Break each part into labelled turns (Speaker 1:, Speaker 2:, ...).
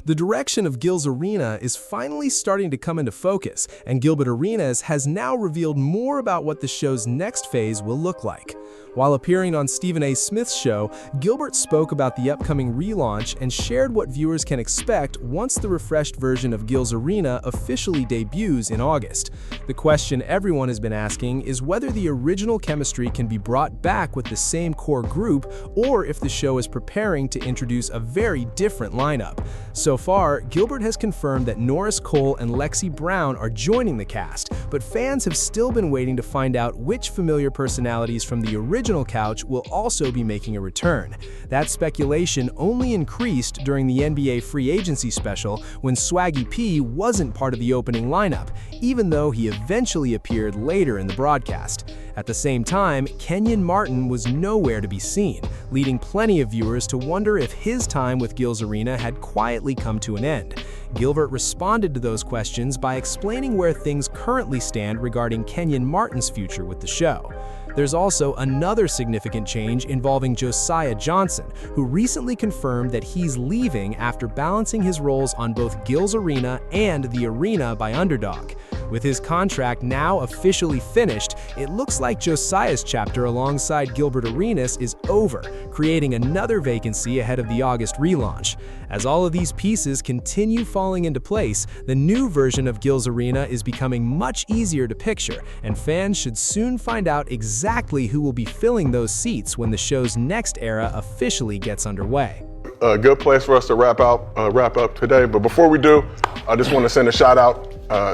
Speaker 1: The direction of Gil's Arena is finally starting to come into focus, and Gilbert Arenas has now revealed more about what the show's next phase will look like. While appearing on Stephen A. Smith's show, Gilbert spoke about the upcoming relaunch and shared what viewers can expect once the refreshed version of Gil's Arena officially debuts in August. The question everyone has been asking is whether the original chemistry can be brought back with the same core group, or if the show is preparing to introduce a very different lineup. So far, Gilbert has confirmed that Norris Cole and Lexi Brown are joining the cast, but fans have still been waiting to find out which familiar personalities from the original couch will also be making a return. That speculation only increased during the NBA free agency special when Swaggy P wasn't part of the opening lineup, even though he eventually appeared later in the broadcast. At the same time, Kenyon Martin was nowhere to be seen, leading plenty of viewers to wonder if his time with Gil's Arena had quietly come to an end. Gilbert responded to those questions by explaining where things currently stand regarding Kenyon Martin's future with the show. There's also another significant change involving Josiah Johnson, who recently confirmed that he's leaving after balancing his roles on both Gil's Arena and The Arena by Underdog. With his contract now officially finished, it looks like Josiah's chapter alongside Gilbert Arenas is over, creating another vacancy ahead of the August relaunch. As all of these pieces continue falling into place, the new version of Gil's Arena is becoming much easier to picture, and fans should soon find out exactly who will be filling those seats when the show's next era officially gets underway.
Speaker 2: A good place for us to wrap up today, but before we do, I just want to send a shout out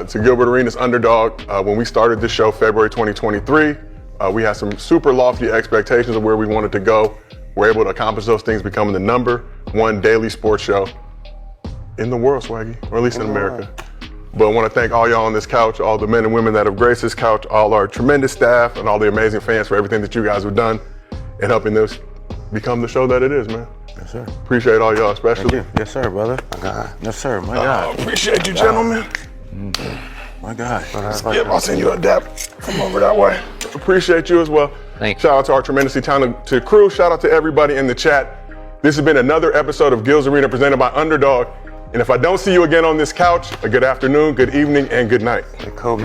Speaker 2: to Gilbert Arenas Underdog. When we started this show February 2023, we had some super lofty expectations of where we wanted to go. We're able to accomplish those things, becoming the #1 daily sports show in the world, Swaggy, or at least in America. But I want to thank all y'all on this couch, all the men and women that have graced this couch, all our tremendous staff, and all the amazing fans for everything that you guys have done in helping this become the show that it is, man.
Speaker 3: Yes, sir.
Speaker 2: Appreciate all y'all, especially.
Speaker 3: Thank you. Yes, sir, brother. My God. Yes, sir. My God.
Speaker 2: Appreciate you, gentlemen.
Speaker 3: My God.
Speaker 2: Yep, I'll send you a dap from over that way. Appreciate you as well.
Speaker 4: Thanks.
Speaker 2: Shout out to our tremendously talented crew. Shout out to everybody in the chat. This has been another episode of Gil's Arena presented by Underdog. And if I don't see you again on this couch, a good afternoon, good evening, and good night.
Speaker 3: Hey, Kobe.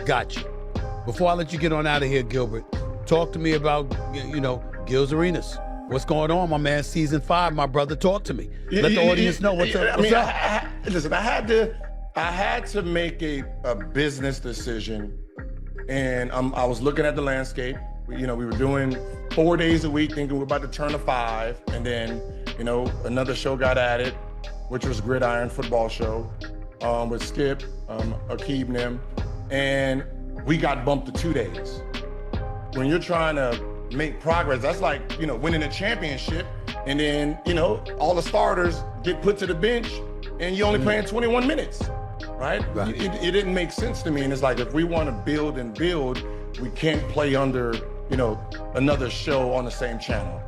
Speaker 5: Got you. Before I let you get on out of here, Gilbert, talk to me about, Gil's Arenas. What's going on, my man? Season 5, my brother. Talk to me. Let the audience know what's up.
Speaker 6: Listen, I had to make a business decision, and I was looking at the landscape. We were doing 4 days a week, thinking we're about to turn to 5, and then, another show got added, which was Gridiron Football Show with Skip, Akib and them, and we got bumped to 2 days. When you're trying to make progress, that's like, winning a championship, and then, all the starters get put to the bench, and you're only playing 21 minutes, right? It didn't make sense to me, and it's like, if we want to build and build, we can't play under, another show on the same channel.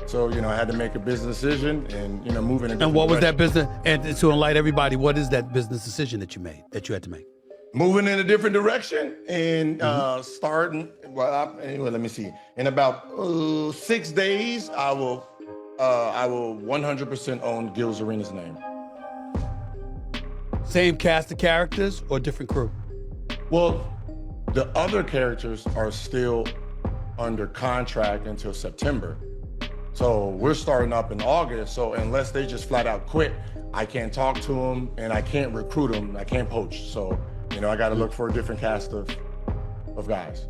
Speaker 6: So, I had to make a business decision and, move in a different
Speaker 5: And what was that
Speaker 6: direction.
Speaker 5: business? And to enlighten everybody, what is that business decision that you had to make?
Speaker 6: Moving in a different direction and starting, anyway, let me see. In about 6 days, I will 100% own Gil's Arena's name.
Speaker 5: Same cast of characters or different crew?
Speaker 6: Well, the other characters are still under contract until September. So we're starting up in August. So unless they just flat out quit, I can't talk to them and I can't recruit them. I can't poach. So, I got to look for a different cast of guys.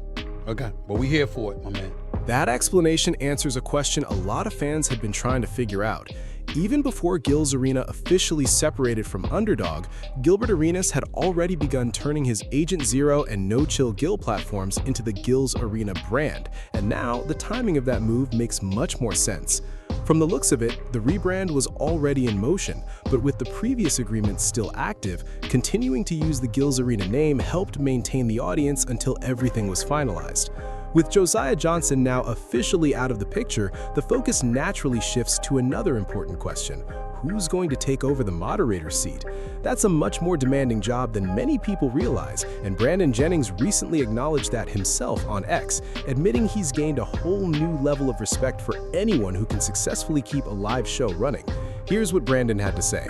Speaker 5: Okay, well, we here for it, my man.
Speaker 1: That explanation answers a question a lot of fans had been trying to figure out. Even before Gil's Arena officially separated from Underdog, Gilbert Arenas had already begun turning his Agent Zero and No Chill Gil platforms into the Gil's Arena brand, and now the timing of that move makes much more sense. From the looks of it, the rebrand was already in motion, but with the previous agreement still active, continuing to use the Gil's Arena name helped maintain the audience until everything was finalized. With Josiah Johnson now officially out of the picture, the focus naturally shifts to another important question. who's going to take over the moderator seat. That's a much more demanding job than many people realize, and Brandon Jennings recently acknowledged that himself on X, admitting he's gained a whole new level of respect for anyone who can successfully keep a live show running. Here's what Brandon had to say.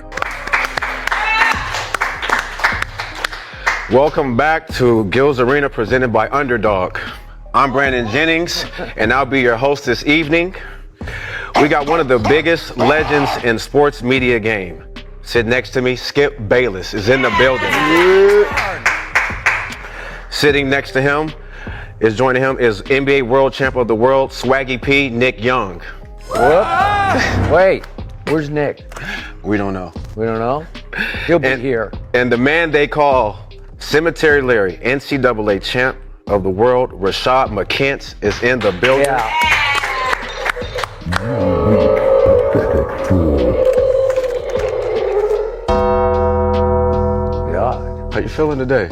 Speaker 3: Welcome back to Gil's Arena presented by Underdog. I'm Brandon Jennings, and I'll be your host this evening. We got one of the biggest legends in sports media game. Sit next to me, Skip Bayless is in the building. Sitting next to him, joining him is NBA World Champion of the World, Swaggy P, Nick Young.
Speaker 4: Whoop. Wait, where's Nick?
Speaker 3: We don't know.
Speaker 4: We don't know? He'll be here.
Speaker 3: And the man they call Cemetery Larry, NCAA champ of the world, Rashad McCants is in the building.
Speaker 4: Yeah. God.
Speaker 3: How you feeling today?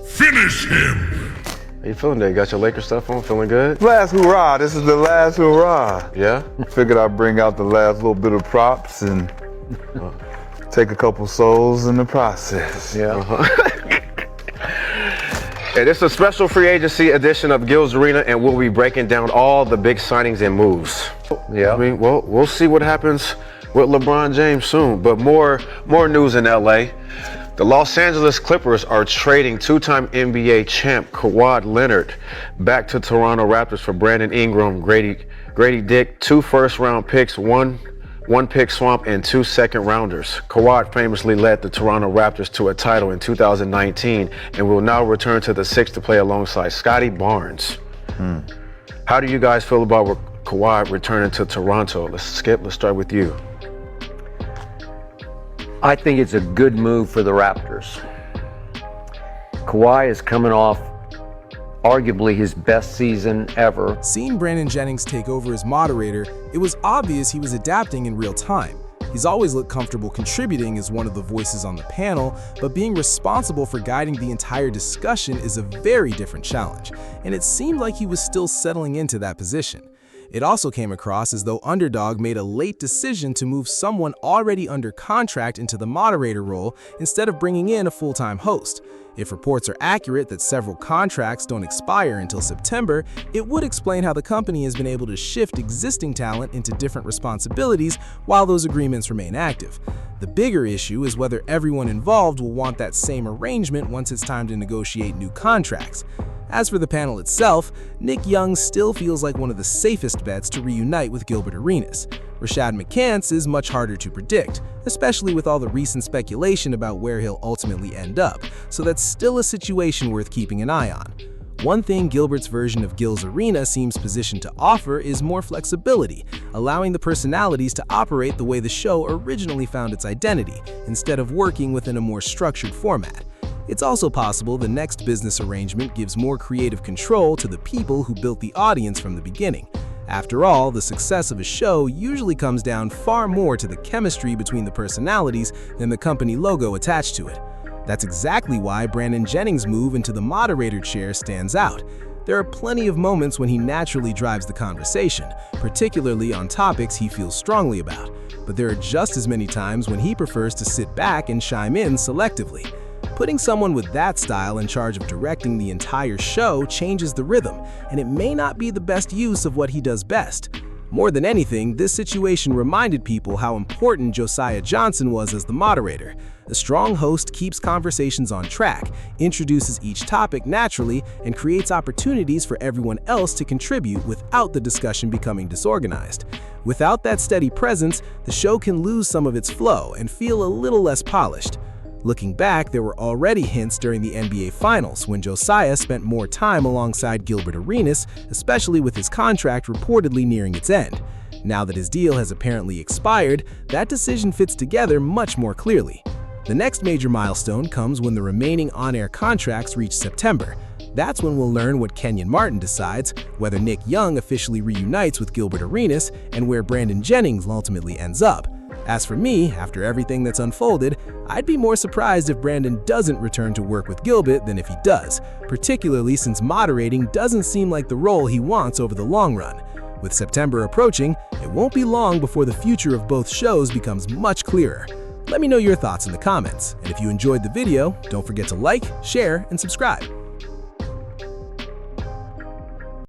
Speaker 7: Finish him!
Speaker 3: How you feeling today? Got your Lakers stuff on? Feeling good?
Speaker 8: Last hurrah. This is the last hurrah.
Speaker 3: Yeah?
Speaker 8: Figured I'd bring out the last little bit of props and take a couple souls in the process.
Speaker 4: Yeah.
Speaker 3: And it's a special free agency edition of Gil's Arena, and we'll be breaking down all the big signings and moves.
Speaker 4: Yeah.
Speaker 3: I mean, well, we'll see what happens with LeBron James soon. But more news in LA. The Los Angeles Clippers are trading two-time NBA champ Kawhi Leonard back to Toronto Raptors for Brandon Ingram, Grady Dick, 2 first-round picks, one pick swap, and 2 second-rounders. Kawhi famously led the Toronto Raptors to a title in 2019 and will now return to the Six to play alongside Scotty Barnes. How do you guys feel about Kawhi returning to Toronto? Let's start with you.
Speaker 4: I think it's a good move for the Raptors. Kawhi is coming off arguably his best season ever.
Speaker 1: Seeing Brandon Jennings take over as moderator, it was obvious he was adapting in real time. He's always looked comfortable contributing as one of the voices on the panel, but being responsible for guiding the entire discussion is a very different challenge, and it seemed like he was still settling into that position. It also came across as though Underdog made a late decision to move someone already under contract into the moderator role instead of bringing in a full-time host. If reports are accurate that several contracts don't expire until September, it would explain how the company has been able to shift existing talent into different responsibilities while those agreements remain active. The bigger issue is whether everyone involved will want that same arrangement once it's time to negotiate new contracts. As for the panel itself, Nick Young still feels like one of the safest bets to reunite with Gilbert Arenas. Rashad McCants is much harder to predict, especially with all the recent speculation about where he'll ultimately end up, so that's still a situation worth keeping an eye on. One thing Gilbert's version of Gil's Arena seems positioned to offer is more flexibility, allowing the personalities to operate the way the show originally found its identity, instead of working within a more structured format. It's also possible the next business arrangement gives more creative control to the people who built the audience from the beginning. After all, the success of a show usually comes down far more to the chemistry between the personalities than the company logo attached to it. That's exactly why Brandon Jennings' move into the moderator chair stands out. There are plenty of moments when he naturally drives the conversation, particularly on topics he feels strongly about. But there are just as many times when he prefers to sit back and chime in selectively. Putting someone with that style in charge of directing the entire show changes the rhythm, and it may not be the best use of what he does best. More than anything, this situation reminded people how important Josiah Johnson was as the moderator. A strong host keeps conversations on track, introduces each topic naturally, and creates opportunities for everyone else to contribute without the discussion becoming disorganized. Without that steady presence, the show can lose some of its flow and feel a little less polished. Looking back, there were already hints during the NBA Finals when Josiah spent more time alongside Gilbert Arenas, especially with his contract reportedly nearing its end. Now that his deal has apparently expired, that decision fits together much more clearly. The next major milestone comes when the remaining on-air contracts reach September. That's when we'll learn what Kenyon Martin decides, whether Nick Young officially reunites with Gilbert Arenas, and where Brandon Jennings ultimately ends up. As for me, after everything that's unfolded, I'd be more surprised if Brandon doesn't return to work with Gilbert than if he does, particularly since moderating doesn't seem like the role he wants over the long run. With September approaching, it won't be long before the future of both shows becomes much clearer. Let me know your thoughts in the comments, and if you enjoyed the video, don't forget to like, share, and subscribe.